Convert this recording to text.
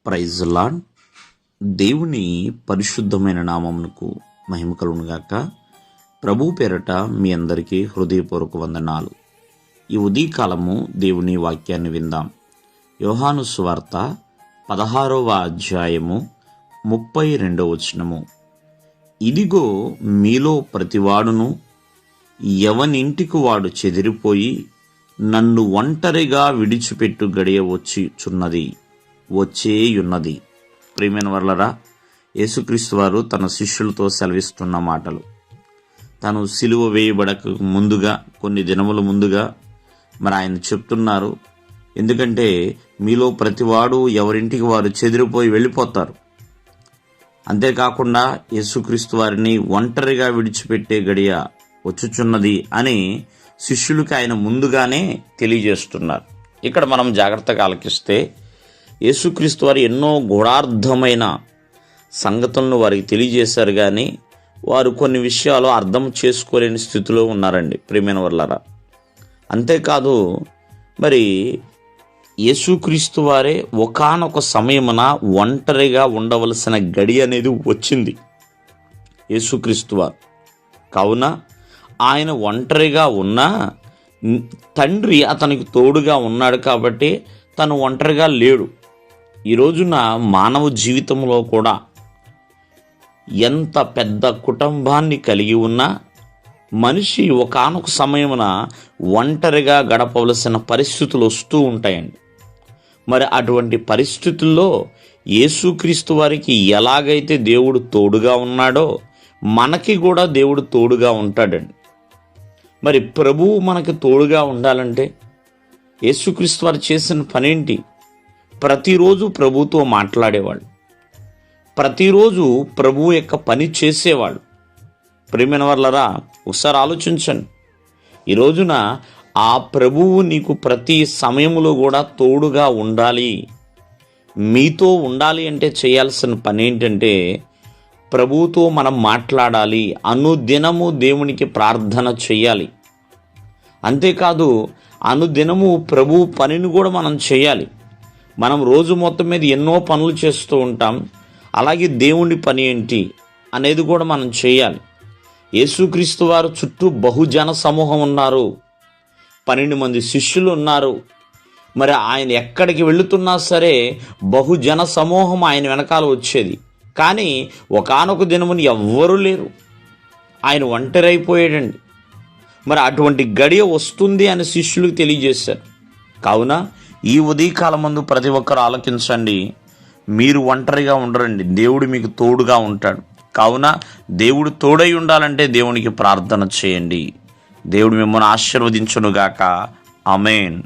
Praise lord. దేవుని పరిశుద్ధమైన నామమునకు మహిమ కలుగునుగాక. ప్రభు పేరట మీ అందరికీ హృదయపూర్వక వందనాలు. ఈ ఉదయకాలము దేవుని వాక్యాన్ని విందాం. యోహాను సువార్త 16వ అధ్యాయము 32వ వచనము. ఇదిగో మీలో ప్రతివాడును ఎవనింటికి వాడు చెదిరిపోయి నన్ను ఒంటరిగా విడిచిపెట్టు గడియ వచ్చేయున్నది. ప్రియమైన వర్లరా, యేసుక్రీస్తు వారు తన శిష్యులతో సెలవిస్తున్న మాటలు. తను సిలువ వేయబడక ముందుగా, కొన్ని దినముల ముందుగా మరి ఆయన చెప్తున్నారు. ఎందుకంటే మీలో ప్రతివాడు ఎవరింటికి వారు చెదిరిపోయి వెళ్ళిపోతారు. అంతేకాకుండా యేసుక్రీస్తు వారిని ఒంటరిగా విడిచిపెట్టే గడియ వచ్చుచున్నది అని శిష్యులకి ఆయన ముందుగానే తెలియజేస్తున్నారు. ఇక్కడ మనం జాగ్రత్తగా ఆలకిస్తే యేసుక్రీస్తు వారు ఎన్నో గూఢార్థమైన సంగతులను వారికి తెలియజేశారు, కానీ వారు కొన్ని విషయాలు అర్థం చేసుకోలేని స్థితిలో ఉన్నారండి ప్రియమైన వర్లారా. అంతేకాదు, మరి యేసుక్రీస్తు వారే ఒకానొక సమయమున ఒంటరిగా ఉండవలసిన గడి అనేది వచ్చింది యేసుక్రీస్తు వారు. కావున ఆయన ఒంటరిగా ఉన్నా తండ్రి అతనికి తోడుగా ఉన్నాడు కాబట్టి తను ఒంటరిగా లేడు. ఈ రోజున మానవ జీవితంలో కూడా ఎంత పెద్ద కుటుంబాన్ని కలిగి ఉన్నా మనిషి ఒకానొక సమయమున ఒంటరిగా గడపవలసిన పరిస్థితులు వస్తూ ఉంటాయండి. మరి అటువంటి పరిస్థితుల్లో యేసుక్రీస్తు వారికి ఎలాగైతే దేవుడు తోడుగా ఉన్నాడో మనకి కూడా దేవుడు తోడుగా ఉంటాడండి. మరి ప్రభువు మనకి తోడుగా ఉండాలంటే యేసుక్రీస్తు వారు చేసిన పనేంటి? ప్రతిరోజు ప్రభుతో మాట్లాడేవాళ్ళు, ప్రతిరోజు ప్రభువు యొక్క పని చేసేవాళ్ళు. ప్రియమైన వర్లరా, ఒకసారి ఆలోచించండి. ఈ రోజున ఆ ప్రభువు నీకు ప్రతి సమయంలో కూడా తోడుగా ఉండాలి, మీతో ఉండాలి అంటే చేయాల్సిన పని ఏంటంటే ప్రభువుతో మనం మాట్లాడాలి, అనుదినము దేవునికి ప్రార్థన చేయాలి. అంతేకాదు, అనుదినము ప్రభు పనిని కూడా మనం చేయాలి. మనం రోజు మొత్తం మీద ఎన్నో పనులు చేస్తూ ఉంటాం, అలాగే దేవుని పని ఏంటి అనేది కూడా మనం చేయాలి. యేసుక్రీస్తు వారు చుట్టూ బహుజన సమూహం ఉన్నారు, 12 మంది శిష్యులు ఉన్నారు. మరి ఆయన ఎక్కడికి వెళుతున్నా సరే బహుజన సమూహం ఆయన వెనకాల వచ్చేది. కానీ ఒకానొక దినమున ఎవ్వరూ లేరు, ఆయన ఒంటరైపోయాడండి. మరి అటువంటి గడియ వస్తుంది అని శిష్యులకు తెలియజేశారు. కావున ఈ ఉదయకాలమందు ప్రతి ఒక్కరు ఆలకించండి. మీరు ఒంటరిగా ఉండరండి, దేవుడు మీకు తోడుగా ఉంటాడు. కావున దేవుడు తోడై ఉండాలంటే దేవునికి ప్రార్థన చేయండి. దేవుడు మిమ్మల్ని ఆశీర్వదించునుగాక. ఆమేన్.